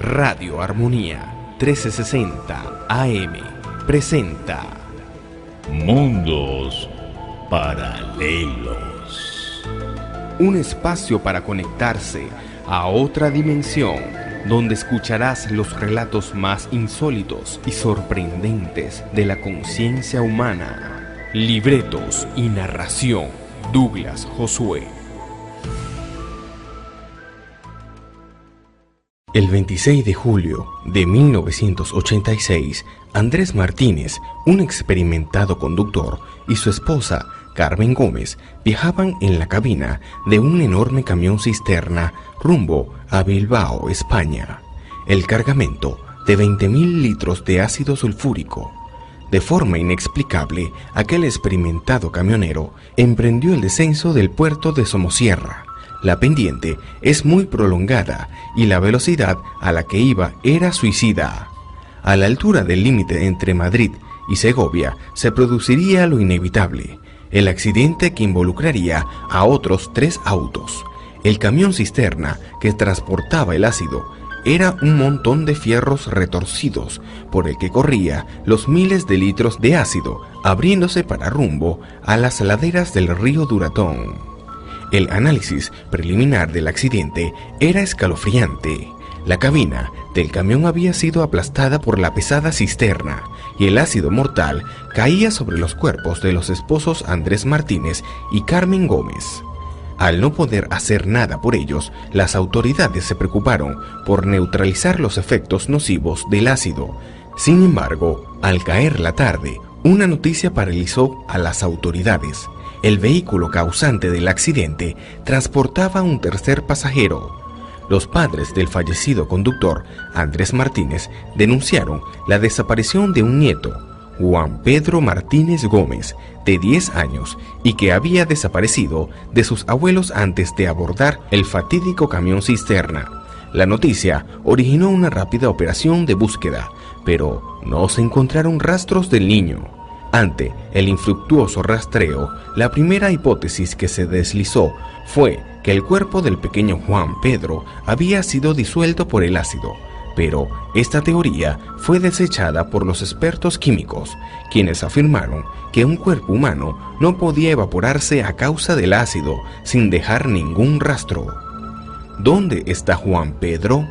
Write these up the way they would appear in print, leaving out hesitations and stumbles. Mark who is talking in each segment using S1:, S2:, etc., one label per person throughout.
S1: Radio Armonía 1360 AM presenta
S2: Mundos Paralelos.
S1: Un espacio para conectarse a otra dimensión, donde escucharás los relatos más insólitos y sorprendentes de la conciencia humana. Libretos y narración, Douglas Josué. El 26 de julio de 1986, Andrés Martínez, un experimentado conductor, y su esposa, Carmen Gómez, viajaban en la cabina de un enorme camión cisterna rumbo a Bilbao, España. El cargamento de 20.000 litros de ácido sulfúrico. De forma inexplicable, aquel experimentado camionero emprendió el descenso del puerto de Somosierra. La pendiente es muy prolongada y la velocidad a la que iba era suicida. A la altura del límite entre Madrid y Segovia se produciría lo inevitable, el accidente que involucraría a otros 3 autos. El camión cisterna que transportaba el ácido era un montón de fierros retorcidos por el que corría los miles de litros de ácido, abriéndose para rumbo a las laderas del río Duratón. El análisis preliminar del accidente era escalofriante. La cabina del camión había sido aplastada por la pesada cisterna y el ácido mortal caía sobre los cuerpos de los esposos Andrés Martínez y Carmen Gómez. Al no poder hacer nada por ellos, las autoridades se preocuparon por neutralizar los efectos nocivos del ácido. Sin embargo, al caer la tarde, una noticia paralizó a las autoridades. El vehículo causante del accidente transportaba a un tercer pasajero. Los padres del fallecido conductor, Andrés Martínez, denunciaron la desaparición de un nieto, Juan Pedro Martínez Gómez, de 10 años, y que había desaparecido de sus abuelos antes de abordar el fatídico camión cisterna. La noticia originó una rápida operación de búsqueda, pero no se encontraron rastros del niño. Ante el infructuoso rastreo, la primera hipótesis que se deslizó fue que el cuerpo del pequeño Juan Pedro había sido disuelto por el ácido, pero esta teoría fue desechada por los expertos químicos, quienes afirmaron que un cuerpo humano no podía evaporarse a causa del ácido sin dejar ningún rastro. ¿Dónde está Juan Pedro?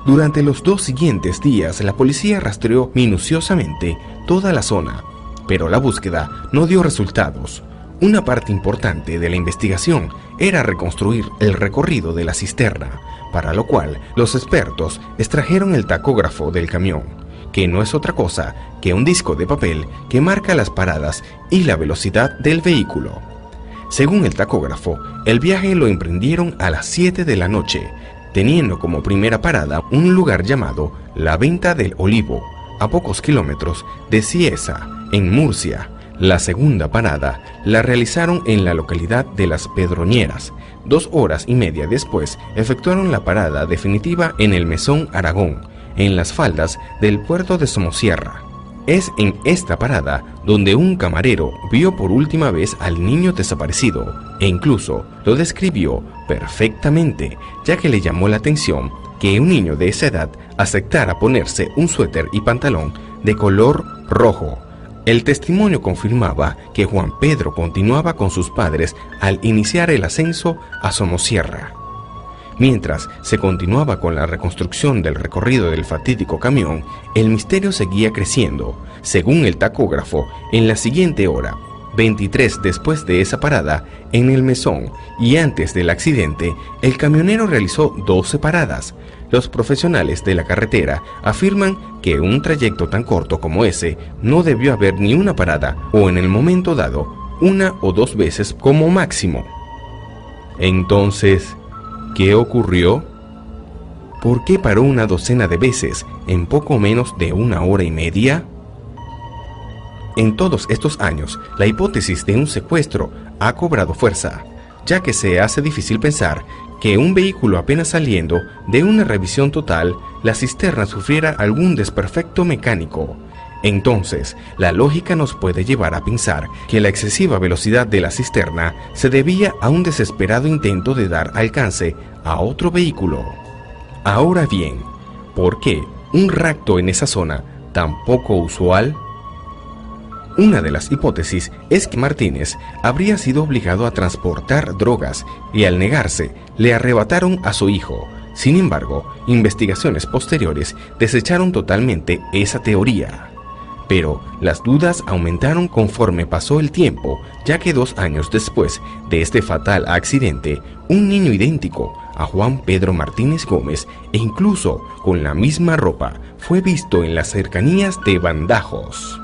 S1: Durante los 2 siguientes días, la policía rastreó minuciosamente toda la zona, pero la búsqueda no dio resultados. Una parte importante de la investigación era reconstruir el recorrido de la cisterna, para lo cual los expertos extrajeron el tacógrafo del camión, que no es otra cosa que un disco de papel que marca las paradas y la velocidad del vehículo. Según el tacógrafo, el viaje lo emprendieron a las 7 de la noche, teniendo como primera parada un lugar llamado La Venta del Olivo, a pocos kilómetros de Cieza, en Murcia. La segunda parada la realizaron en la localidad de Las Pedroñeras. 2 horas y media después efectuaron la parada definitiva en el Mesón Aragón, en las faldas del puerto de Somosierra. Es en esta parada donde un camarero vio por última vez al niño desaparecido e incluso lo describió perfectamente, ya que le llamó la atención que un niño de esa edad aceptara ponerse un suéter y pantalón de color rojo. El testimonio confirmaba que Juan Pedro continuaba con sus padres al iniciar el ascenso a Somosierra. Mientras se continuaba con la reconstrucción del recorrido del fatídico camión, el misterio seguía creciendo. Según el tacógrafo, en la siguiente hora, 23 después de esa parada, en el Mesón y antes del accidente, el camionero realizó 12 paradas. Los profesionales de la carretera afirman que un trayecto tan corto como ese no debió haber ni una parada, o en el momento dado, 1 o 2 veces como máximo. Entonces, ¿qué ocurrió? ¿Por qué paró una docena de veces en poco menos de 1 hora y media? En todos estos años, la hipótesis de un secuestro ha cobrado fuerza, ya que se hace difícil pensar que un vehículo apenas saliendo de una revisión total, la cisterna sufriera algún desperfecto mecánico. Entonces, la lógica nos puede llevar a pensar que la excesiva velocidad de la cisterna se debía a un desesperado intento de dar alcance a otro vehículo. Ahora bien, ¿por qué un rapto en esa zona tan poco usual? Una de las hipótesis es que Martínez habría sido obligado a transportar drogas y al negarse le arrebataron a su hijo. Sin embargo, investigaciones posteriores desecharon totalmente esa teoría. Pero las dudas aumentaron conforme pasó el tiempo, ya que 2 años después de este fatal accidente, un niño idéntico a Juan Pedro Martínez Gómez e incluso con la misma ropa fue visto en las cercanías de Bandajos.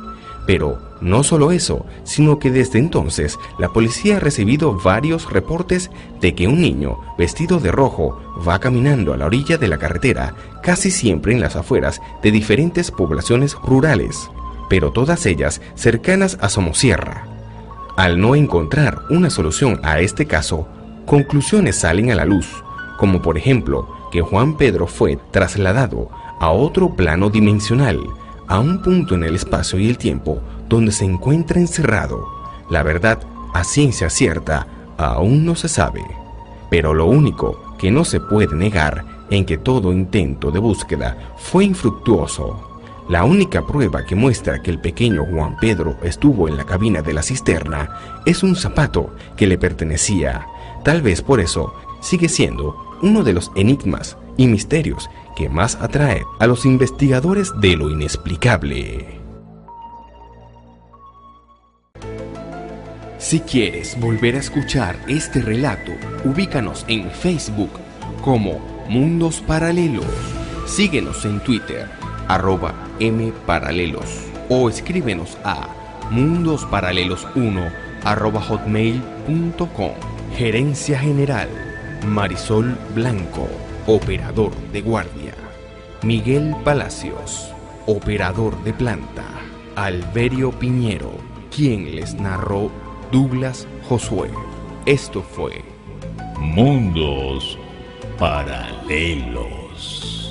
S1: Pero no solo eso, sino que desde entonces la policía ha recibido varios reportes de que un niño vestido de rojo va caminando a la orilla de la carretera, casi siempre en las afueras de diferentes poblaciones rurales, pero todas ellas cercanas a Somosierra. Al no encontrar una solución a este caso, conclusiones salen a la luz, como por ejemplo que Juan Pedro fue trasladado a otro plano dimensional, a un punto en el espacio y el tiempo donde se encuentra encerrado. La verdad, a ciencia cierta, aún no se sabe. Pero lo único que no se puede negar en que todo intento de búsqueda fue infructuoso. La única prueba que muestra que el pequeño Juan Pedro estuvo en la cabina de la cisterna es un zapato que le pertenecía. Tal vez por eso sigue siendo uno de los enigmas y misterios que más atrae a los investigadores de lo inexplicable. Si quieres volver a escuchar este relato, ubícanos en Facebook como Mundos Paralelos. Síguenos en Twitter, @mparalelos, o escríbenos a mundosparalelos1@hotmail.com. Gerencia General: Marisol Blanco, operador de guardia; Miguel Palacios, operador de planta; Alberio Piñero, quien les narró Douglas Josué. Esto fue
S2: Mundos Paralelos.